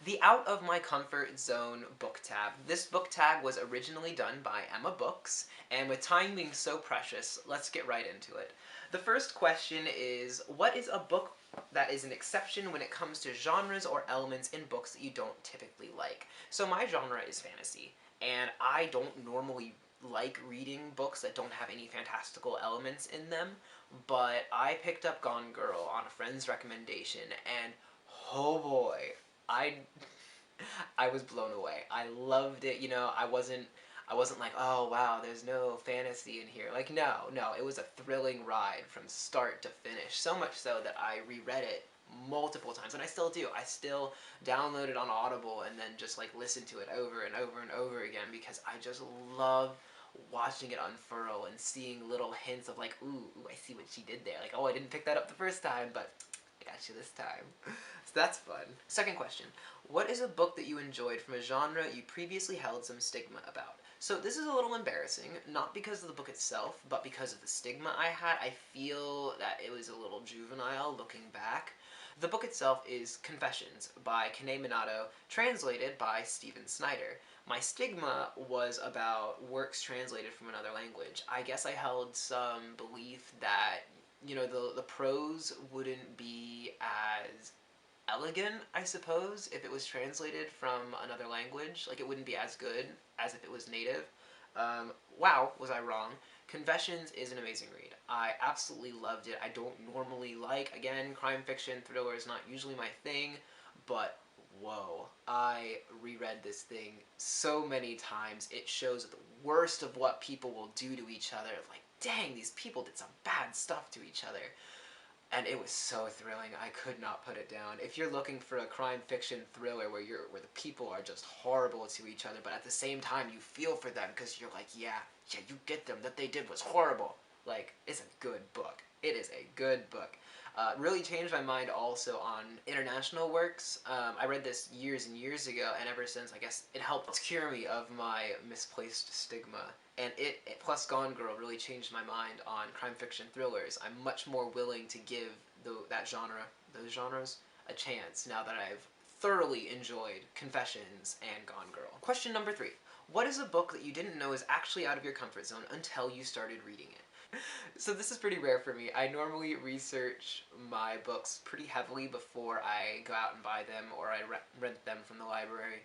The Out of My Comfort Zone book tab. This book tag was originally done by Emma Books, and with time being so precious, let's get right into it. The first question is, what is a book that is an exception when it comes to genres or elements in books that you don't typically like? So my genre is fantasy, and I don't normally like reading books that don't have any fantastical elements in them, but I picked up Gone Girl on a friend's recommendation, and oh boy, I I was blown away. I loved it. I wasn't like, oh wow, there's no fantasy in here. Like, no, it was a thrilling ride from start to finish. So much so that I reread it multiple times, and I still do. I still download it on Audible and then just like listen to it over and over and over again because I just love watching it unfurl and seeing little hints of like, ooh, I see what she did there. Like, oh, I didn't pick that up the first time, but I got you this time. So that's fun. Second question. What is a book that you enjoyed from a genre you previously held some stigma about? So this is a little embarrassing, not because of the book itself, but because of the stigma I had. I feel that it was a little juvenile looking back. The book itself is Confessions by Kanae Minato, translated by Stephen Snyder. My stigma was about works translated from another language. I guess I held some belief that, the prose wouldn't be as elegant, I suppose, if it was translated from another language. Like, it wouldn't be as good as if it was native. Wow, was I wrong. Confessions is an amazing read. I absolutely loved it. I don't normally like, again, crime fiction, thriller is not usually my thing, but whoa, I reread this thing so many times. It shows the worst of what people will do to each other. Like, dang, these people did some bad stuff to each other. And it was so thrilling. I could not put it down. If you're looking for a crime fiction thriller where the people are just horrible to each other, but at the same time you feel for them because you're like, yeah, you get them. That they did was horrible. Like, it's a good book. It is a good book. Really changed my mind also on international works. I read this years and years ago, and ever since, I guess, it helped cure me of my misplaced stigma. And it plus Gone Girl really changed my mind on crime fiction thrillers. I'm much more willing to give those genres, a chance now that I've thoroughly enjoyed Confessions and Gone Girl. Question number 3. What is a book that you didn't know is actually out of your comfort zone until you started reading it? So this is pretty rare for me. I normally research my books pretty heavily before I go out and buy them or I rent them from the library.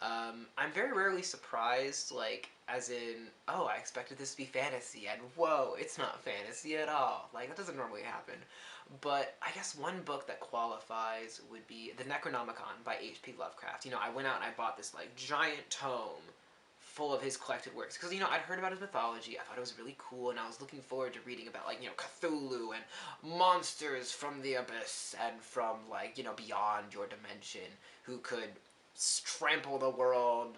I'm very rarely surprised, like, as in, oh, I expected this to be fantasy, and whoa, it's not fantasy at all. Like, that doesn't normally happen. But I guess one book that qualifies would be The Necronomicon by HP Lovecraft. I went out and I bought this, like, giant tome full of his collected works because I'd heard about his mythology. I thought it was really cool, and I was looking forward to reading about, like, Cthulhu and monsters from the abyss and from, like, beyond your dimension who could trample the world,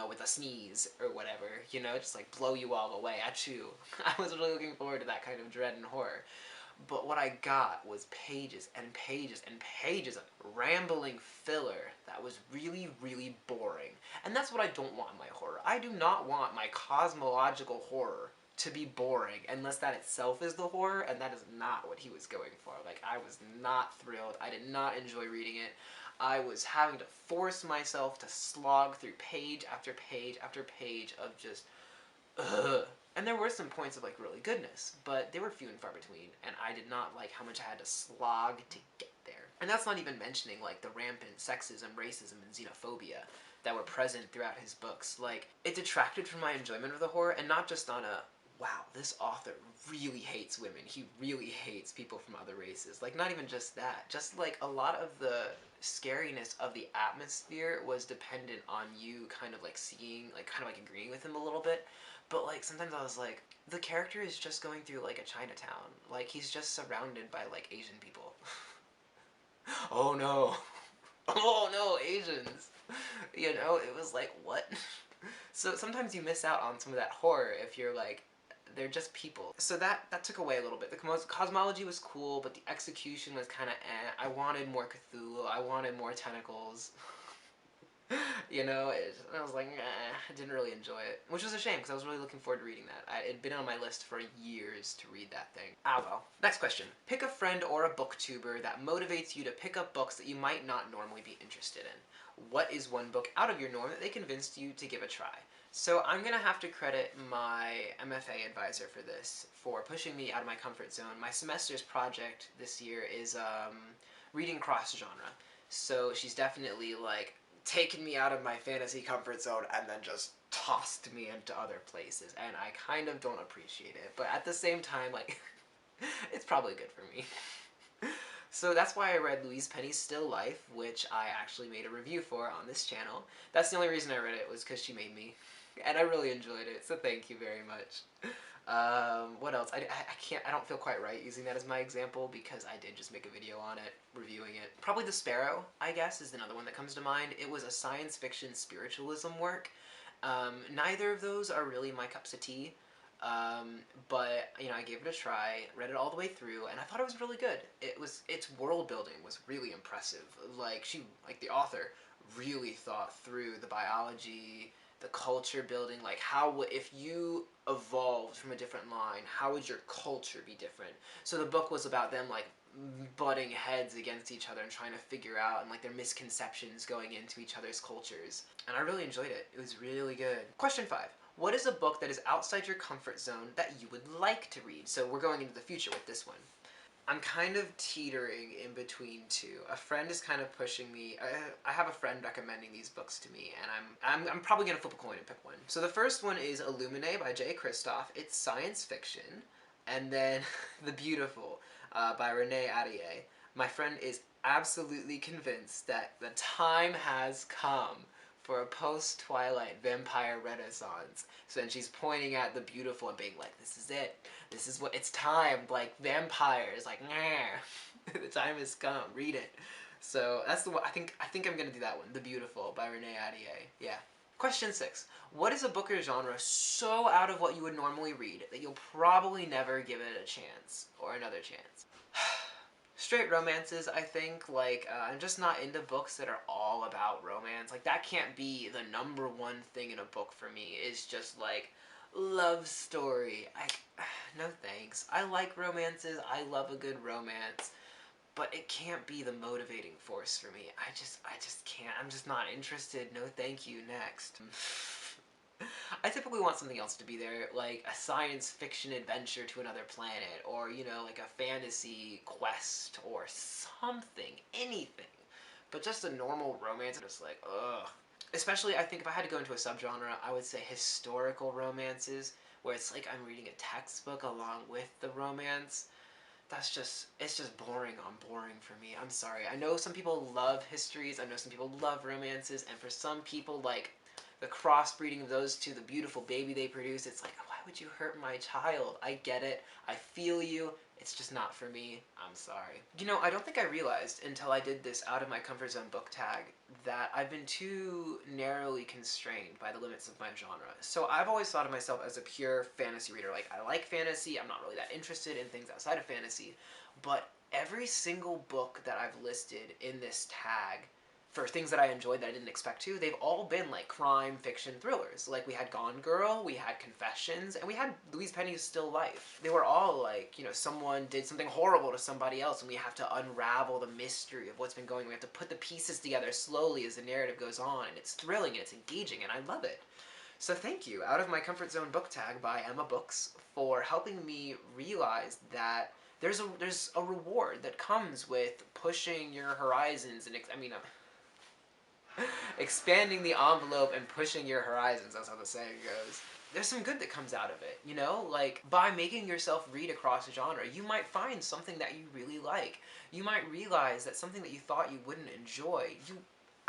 with a sneeze or whatever, just like blow you all away. Achoo. I was really looking forward to that kind of dread and horror. But what I got was pages and pages and pages of rambling filler that was really, really boring. And that's what I don't want in my horror. I do not want my cosmological horror to be boring unless that itself is the horror, and that is not what he was going for. Like, I was not thrilled. I did not enjoy reading it. I was having to force myself to slog through page after page after page of just, ugh. And there were some points of, like, really goodness, but they were few and far between, and I did not like how much I had to slog to get there. And that's not even mentioning, like, the rampant sexism, racism, and xenophobia that were present throughout his books. Like, it detracted from my enjoyment of the horror, and not just on a, wow, this author really hates women. He really hates people from other races. Like, not even just that. Just, like, a lot of the scariness of the atmosphere was dependent on you kind of, like, seeing, like, kind of, like, agreeing with him a little bit. But, like, sometimes I was like, the character is just going through, like, a Chinatown. Like, he's just surrounded by, like, Asian people. Oh, no. Oh, no, Asians. It was like, what? So sometimes you miss out on some of that horror if you're, like, they're just people. So that took away a little bit. The cosmology was cool, but the execution was kind of eh. I wanted more Cthulhu. I wanted more tentacles. I was like, eh, I didn't really enjoy it. Which was a shame, because I was really looking forward to reading that. It had been on my list for years to read that thing. Ah well. Next question. Pick a friend or a booktuber that motivates you to pick up books that you might not normally be interested in. what is one book out of your norm that they convinced you to give a try? So I'm gonna have to credit my MFA advisor for this, for pushing me out of my comfort zone. My semester's project this year is reading cross-genre. So she's definitely like taken me out of my fantasy comfort zone and then just tossed me into other places, and I kind of don't appreciate it. But at the same time, like, it's probably good for me. So that's why I read Louise Penny's Still Life, which I actually made a review for on this channel. That's the only reason I read it, was because she made me. And I really enjoyed it, so thank you very much. What else? I don't feel quite right using that as my example, because I did just make a video on it, reviewing it. Probably The Sparrow, I guess, is another one that comes to mind. It was a science fiction spiritualism work. Neither of those are really my cups of tea. But, you know, I gave it a try, read it all the way through, and I thought it was really good. Its world building was really impressive. Like, the author really thought through the biology, the culture building, like if you evolved from a different line, how would your culture be different? So the book was about them, like, butting heads against each other and trying to figure out, and like their misconceptions going into each other's cultures. And I really enjoyed it. It was really good. Question 5. What is a book that is outside your comfort zone that you would like to read? So we're going into the future with this one. I'm kind of teetering in between two. A friend is kind of pushing me. I have a friend recommending these books to me, and I'm probably gonna flip a coin and pick one. So the first one is Illuminae by Jay Kristoff. It's science fiction. And then The Beautiful by Renee Ahdieh. My friend is absolutely convinced that the time has come for a post-Twilight vampire renaissance. So then she's pointing at The Beautiful and being like, this is it. This is what, it's time. Like, vampires, like, nah. The time has come. Read it. So that's the one. I think I'm gonna do that one. The Beautiful by Renee Ahdieh. Yeah. Question 6. What is a book or genre so out of what you would normally read that you'll probably never give it a chance, or another chance? Straight romances, I think. Like, I'm just not into books that are all about romance. Like, that can't be the #1 thing in a book for me, is just, like, love story. No thanks. I like romances, I love a good romance, but it can't be the motivating force for me. I just can't. I'm just not interested. No thank you. Next. I typically want something else to be there, like a science fiction adventure to another planet, or, you know, like a fantasy quest, or something, anything. But just a normal romance, I'm just like, ugh. Especially, I think if I had to go into a subgenre, I would say historical romances, where it's like I'm reading a textbook along with the romance. It's just boring on boring for me. I'm sorry. I know some people love histories, I know some people love romances, and for some people, like, the crossbreeding of those two, the beautiful baby they produce, it's like, why would you hurt my child? I get it. I feel you. It's just not for me. I'm sorry. You know, I don't think I realized until I did this out of my comfort zone book tag that I've been too narrowly constrained by the limits of my genre. So I've always thought of myself as a pure fantasy reader. Like, I like fantasy. I'm not really that interested in things outside of fantasy. But every single book that I've listed in this tag for things that I enjoyed that I didn't expect to, they've all been like crime fiction thrillers. Like, we had Gone Girl, we had Confessions, and we had Louise Penny's Still Life. They were all like, you know, someone did something horrible to somebody else and we have to unravel the mystery of what's been going on. We have to put the pieces together slowly as the narrative goes on, and it's thrilling and it's engaging, and I love it. So thank you, Out of My Comfort Zone book tag by Emma Books, for helping me realize that there's a reward that comes with pushing your horizons and expanding the envelope and pushing your horizons, that's how the saying goes. There's some good that comes out of it, you know? Like, by making yourself read across a genre, you might find something that you really like. You might realize that something that you thought you wouldn't enjoy, you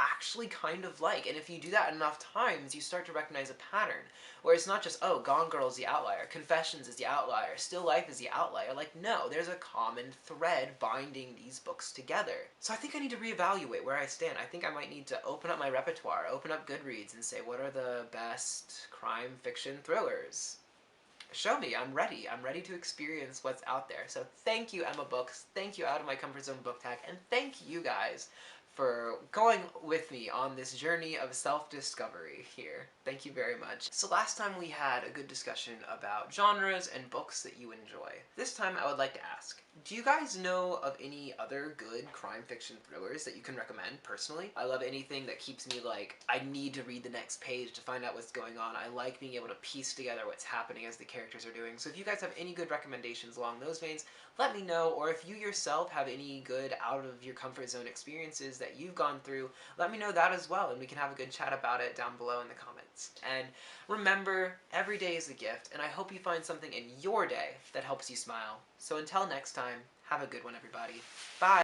actually kind of like. And if you do that enough times, you start to recognize a pattern, where it's not just, oh, Gone Girl is the outlier, Confessions is the outlier, Still Life is the outlier. Like, no, there's a common thread binding these books together. So I think I need to reevaluate where I stand. I think I might need to open up my repertoire, open up Goodreads, and say, what are the best crime fiction thrillers? Show me. I'm ready. I'm ready to experience what's out there. So thank you, Emma Books. Thank you, Out of My Comfort Zone book tag. And thank you guys for going with me on this journey of self-discovery here. Thank you very much. So last time we had a good discussion about genres and books that you enjoy. This time I would like to ask, Do you guys know of any other good crime fiction thrillers that you can recommend personally? I love anything that keeps me like, I need to read the next page to find out what's going on. I like being able to piece together what's happening as the characters are doing. So if you guys have any good recommendations along those veins, let me know. Or if you yourself have any good out of your comfort zone experiences that you've gone through, let me know that as well, and we can have a good chat about it down below in the comments. And remember, every day is a gift, and I hope you find something in your day that helps you smile. So until next time, have a good one, everybody. Bye!